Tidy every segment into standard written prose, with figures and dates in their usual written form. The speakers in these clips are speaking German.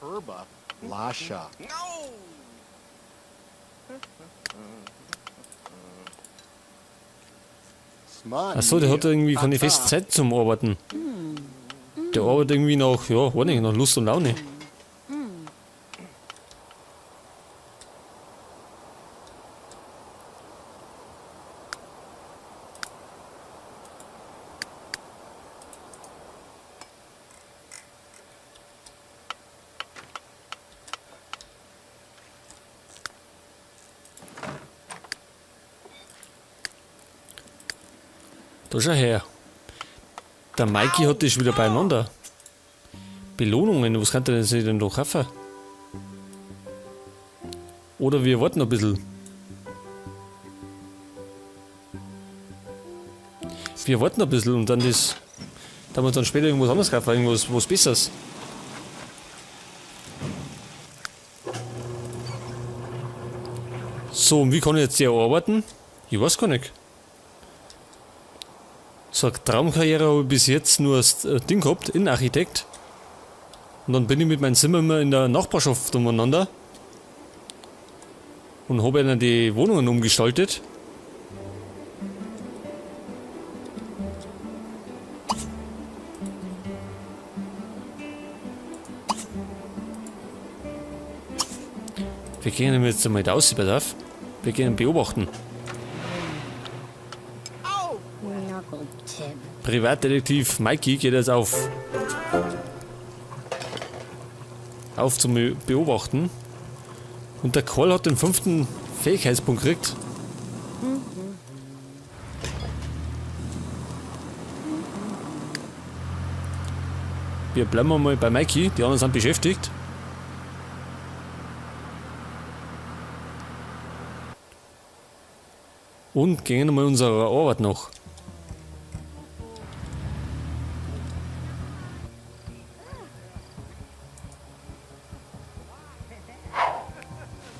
Turba. Lasha. Achso, der hat irgendwie keine feste Zeit zum Arbeiten. Der arbeitet irgendwie nach, ja, weiß nicht, nach Lust und Laune. Da schau her. Der Mikey hat das wieder beieinander. Belohnungen, was kann der sich denn da kaufen? Oder wir warten ein bisschen. Wir warten ein bisschen und dann das. Da wir uns dann später irgendwas anderes kaufen, irgendwas was Besseres. So, und wie kann ich jetzt hier arbeiten? Ich weiß gar nicht. So eine Traumkarriere habe ich bis jetzt nur das Ding gehabt, Innenarchitekt. Und dann bin ich mit meinem Zimmer immer in der Nachbarschaft umeinander. Und habe dann die Wohnungen umgestaltet. Wir gehen jetzt einmal da aus, pass auf. Wir gehen beobachten. Privatdetektiv Mikey geht jetzt auf zum Beobachten. Und der Karl hat den 5. Fähigkeitspunkt gekriegt. Wir bleiben mal bei Mikey, die anderen sind beschäftigt. Und gehen mal unserer Arbeit nach.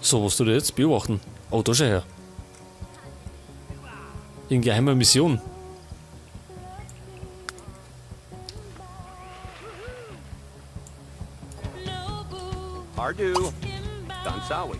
So, was tut er jetzt? Beobachten. Oh, da schau her. In geheimer Mission. Ardu. Dansawi.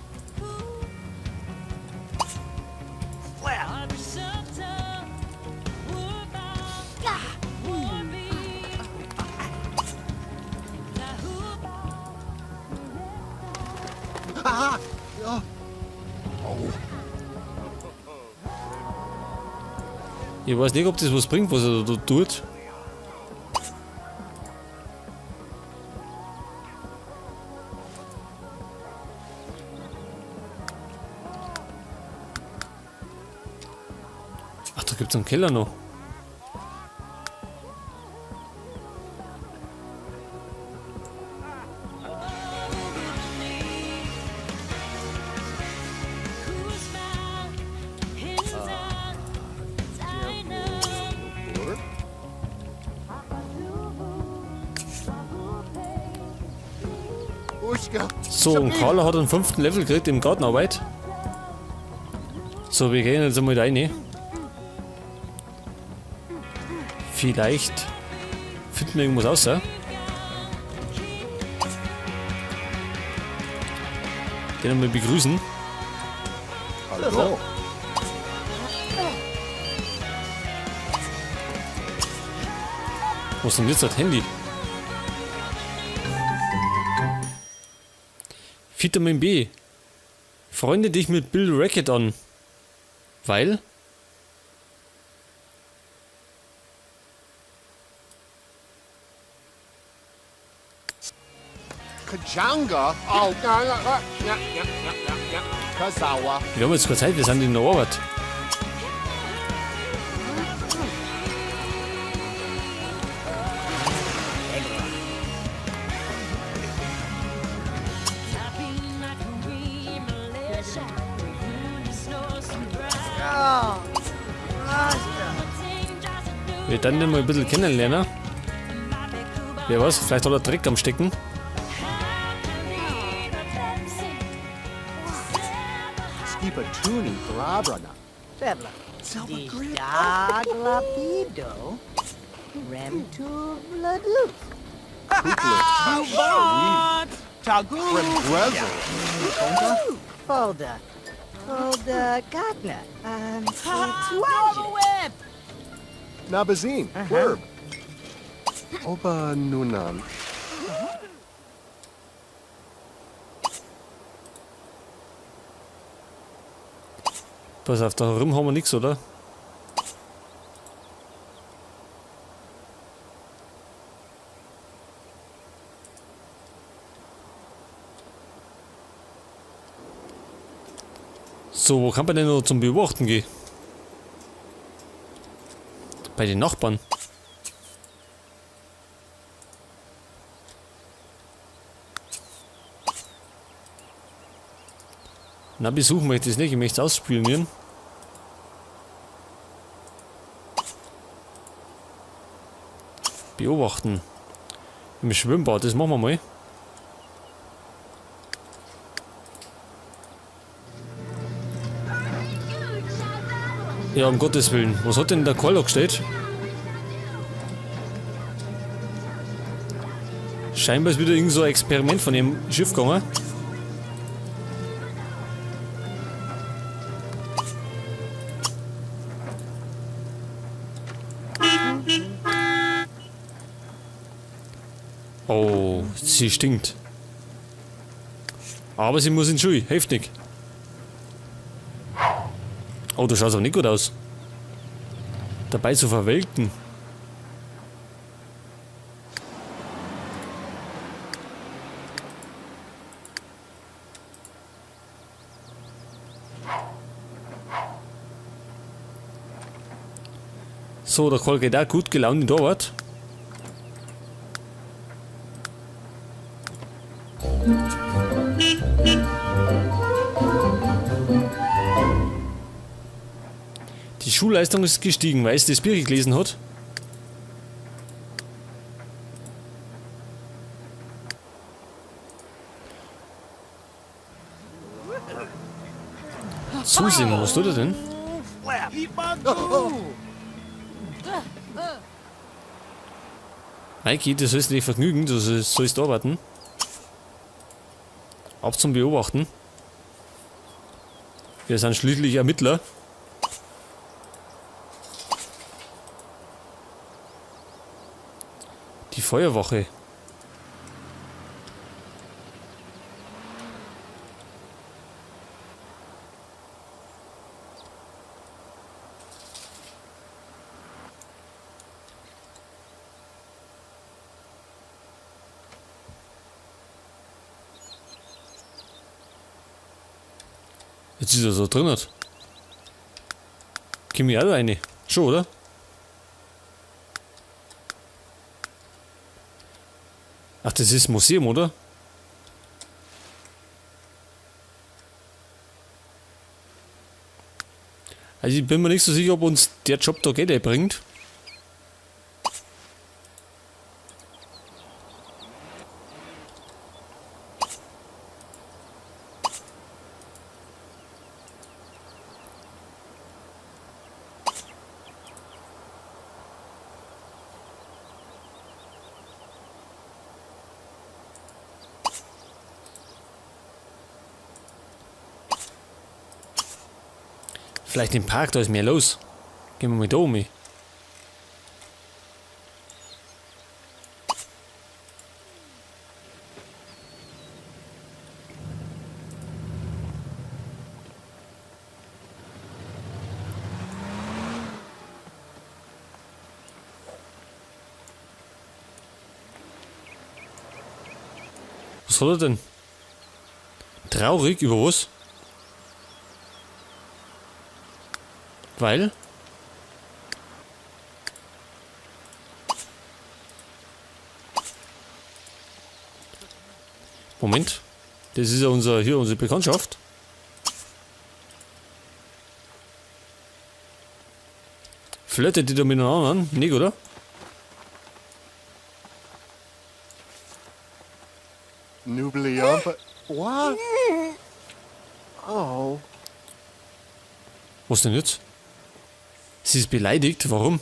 Ich weiß nicht, ob das was bringt, was er da tut. Ach, da gibt es einen Keller noch. So, und Carla hat einen 5. Level gekriegt im Gartenarbeit. So, wir gehen jetzt einmal da rein. Vielleicht finden wir irgendwas raus. Den einmal begrüßen. Hallo. Was ist denn jetzt das Handy? Vitamin B. Freunde dich mit Bill Rackett an. Weil? Kajanga. Oh, ja. Kazawa. Wir haben jetzt keine Zeit, wir sind in der Arbeit. Wir dann den mal ein bisschen kennenlernen. Wer weiß, vielleicht hat er Dreck am Stecken. Skipatuni Glabrana. Sebla. Daglapido. Rem to Bladus. Rebrezzo. Folder. Folder Gardner. Whip! Nabazine. Verb. Oba Nunan. Pass auf, da herum haben wir nichts, oder? So, wo kann man denn noch zum Beobachten gehen? Bei den Nachbarn. Na, besuchen möchte ich es nicht, ich möchte es ausspionieren. Beobachten. Im Schwimmbad, das machen wir mal. Ja, um Gottes Willen. Was hat denn der Koller gestellt? Scheinbar ist wieder irgend so ein Experiment von dem Schiff gegangen. Oh, sie stinkt. Aber sie muss in Schuhe, heftig. Oh, da schaut aber nicht gut aus. Dabei zu verwelken. So, der Kohl geht auch gut gelaunt in der Arbeit. Die Schulleistung ist gestiegen, weil es das Bier gelesen hat. Zusehen, was tut er denn? Mikey, das sollst du nicht vergnügen, du sollst arbeiten. Ab zum Beobachten. Wir sind schließlich Ermittler. Die Feuerwache. Jetzt ist er so drin. Komm ich auch da rein? Schon, oder? Ach, das ist Museum, oder? Also ich bin mir nicht so sicher, ob uns der Job da Geld bringt. Vielleicht im Park, da ist mehr los. Gehen wir mal da um. Was hat er denn? Traurig über was? Weil? Moment. Das ist ja unsere Bekanntschaft. Flirtet die da miteinander an? Nicht, oder? Nubliampa. What? Oh. Was denn jetzt? Sie ist beleidigt. Warum?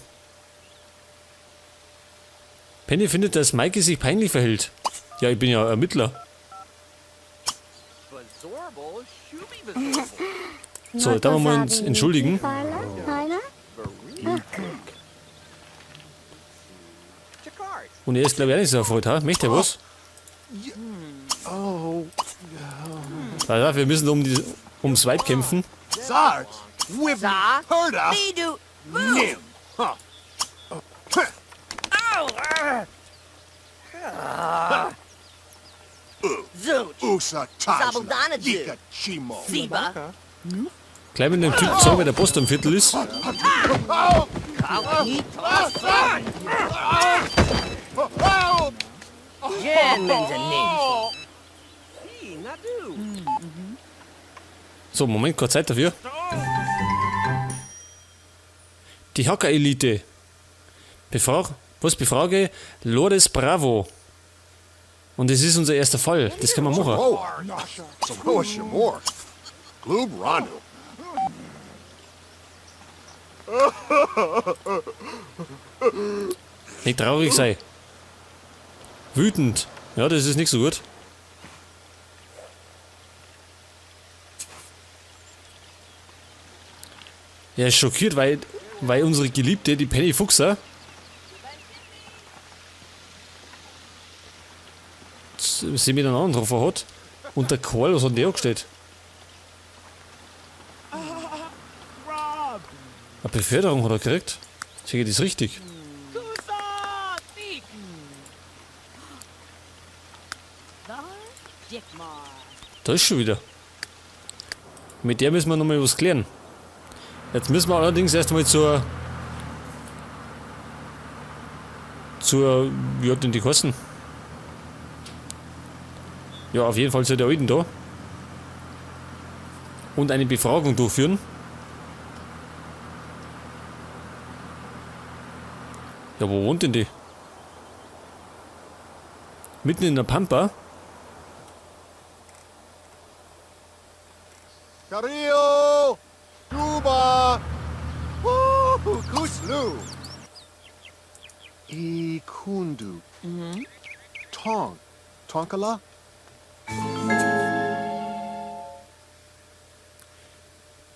Penny findet, dass Mikey sich peinlich verhält. Ja, ich bin ja Ermittler. So, da wollen wir uns entschuldigen. Und er ist, glaube ich, auch nicht so erfreut, ha? Möchte er was? Oh, Also, wir müssen ums Weib kämpfen. Sarge, Wibney, Sa? Herda, Bidu. Nim. Huh. Zoot. Usa Tajna, Sabeldanaju. Yika Chimo. Siba. Gleich mit dem Typ sagen, wer der Post am Viertel ist. Jenmans and names. So, Moment, keine Zeit dafür. Die Hacker-Elite. Befrage Lourdes Bravo. Und das ist unser erster Fall. Das können wir machen. Oh, so Rosh more. Gloob Ranu. Nicht traurig sein. Wütend. Ja, das ist nicht so gut. Er ist schockiert, weil unsere Geliebte, die Penny Fuchser, sie miteinander getroffen hat. Und der Karl, was hat der angestellt? Eine Beförderung hat er gekriegt. Sicher, das ist richtig. Da ist schon wieder. Mit der müssen wir nochmal was klären. Jetzt müssen wir allerdings erstmal zur wie hat denn die Kosten? Ja, auf jeden Fall zu der Alten da. Und eine Befragung durchführen. Ja, wo wohnt denn die? Mitten in der Pampa? Carillo, Cuba, Kuslu, Ikundu, Tonkala.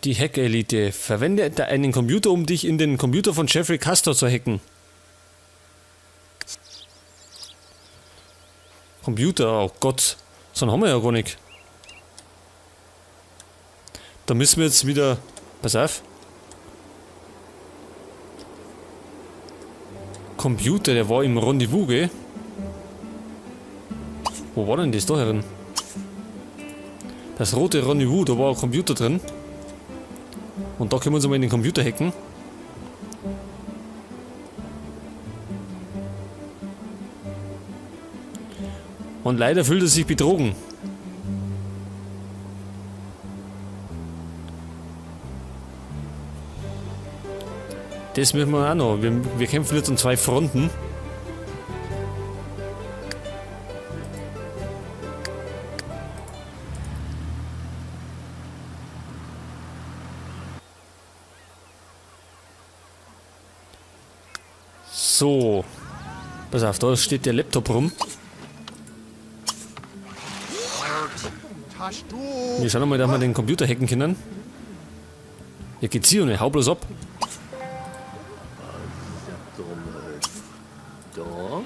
Die Hacker-Elite. Verwende einen Computer, um dich in den Computer von Jeffrey Castor zu hacken. Computer, oh Gott. So einen haben wir ja gar nicht. Da müssen wir jetzt wieder... Pass auf. Computer, der war im Rendezvous, gell? Wo war denn das da herin? Das rote Rendezvous, da war ein Computer drin. Und da können wir uns mal in den Computer hacken. Und leider fühlt er sich betrogen. Das müssen wir auch noch. Wir kämpfen jetzt an zwei Fronten. So. Pass auf, da steht der Laptop rum. Tash du. Wir schauen mal, dass wir den Computer hacken können. Ja, geht's hier und hau bloß ab.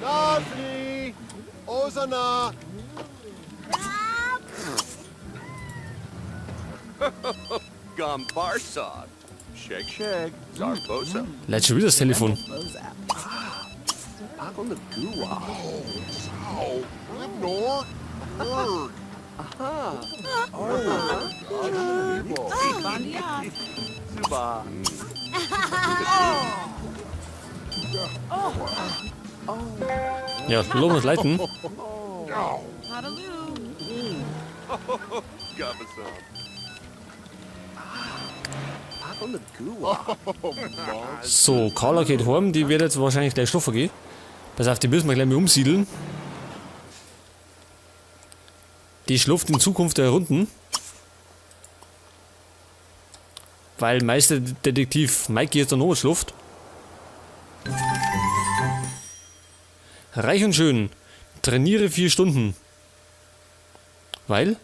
Nazi, Osana. Gombarsad. Shake, shake. Zarbosa. Leitet schon wieder das Telefon. Akon the Gua. Oh, Libnor. Word. Suba. Ja, lass uns leiten. Gabasad. Akon the Gua. So, Carla geht heim, die wird jetzt wahrscheinlich gleich schlafen gehen. Pass auf, die müssen wir gleich mal umsiedeln. Die schläft in Zukunft der Runden. Weil Meisterdetektiv Mikey jetzt noch schläft. Reich und schön. Trainiere 4 Stunden. Weil?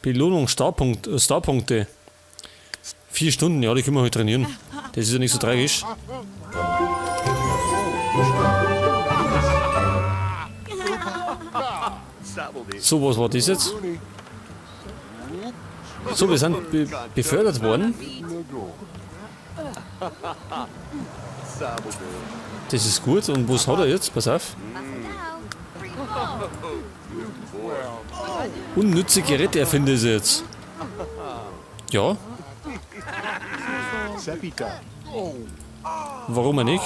Belohnung, Starpunkte. 4 Stunden, ja, die können wir heute trainieren. Das ist ja nicht so tragisch. So, was war das jetzt? So, wir sind befördert worden. Das ist gut. Und was hat er jetzt? Pass auf. Unnütze Geräte erfinde ich jetzt. Ja. Warum nicht?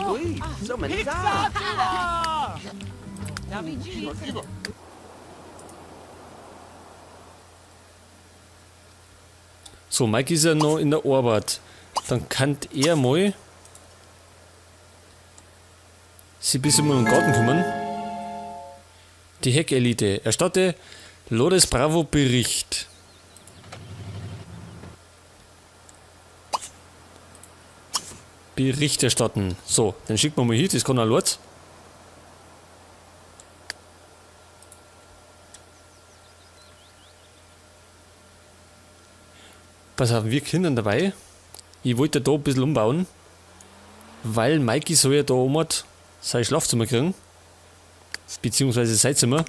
Ui, so many da. So, Mike ist ja noch in der Arbeit. Dann kann er mal sich ein bisschen um den Garten kümmern. Die Heckelite. Erstatte Lodes Bravo Bericht. Bericht erstatten. So, dann schickt man mal hin, das kann er laut. Pass auf, wir Kindern dabei. Ich wollte da ein bisschen umbauen, weil Mikey soll ja da oben sein Schlafzimmer kriegen. Beziehungsweise sein Zimmer.